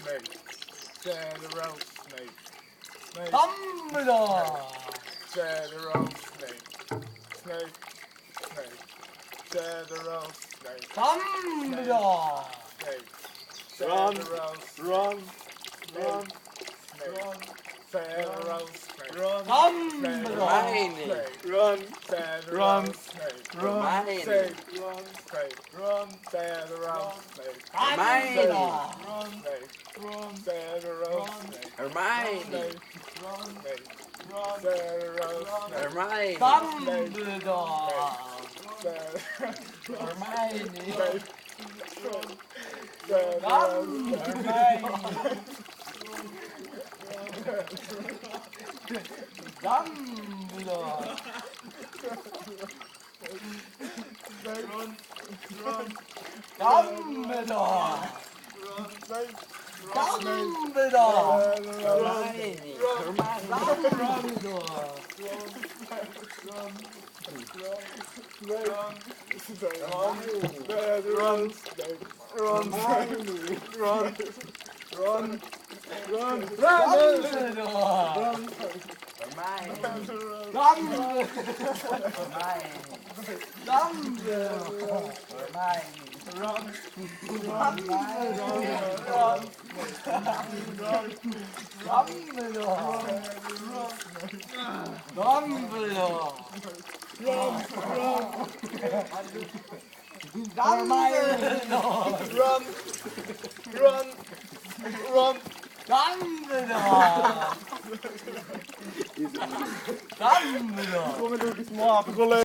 Snake. General Snake. Snake. Dumbledore. General Snake. Snake. Snake. General Snake. Dumbledore. Snake. Run. General Run. Snake. Run. Snake. General Snake. Run. Dumbledore. Snake. Run. General Run. Snake. Run. Snake. Run. Snake. Run. General Snake. Dumbledore. Run. Snake. Run. General Run. Snake. Hermione. Snake. Run. Snake. Run. General Snake. Hermione. Dumbledore. Hermione. Dumbledore. Run. Run. Dumbledore. Run. Dumbledore. Hermione. Dumbledore. Dumbledore. Come Lucas, mo,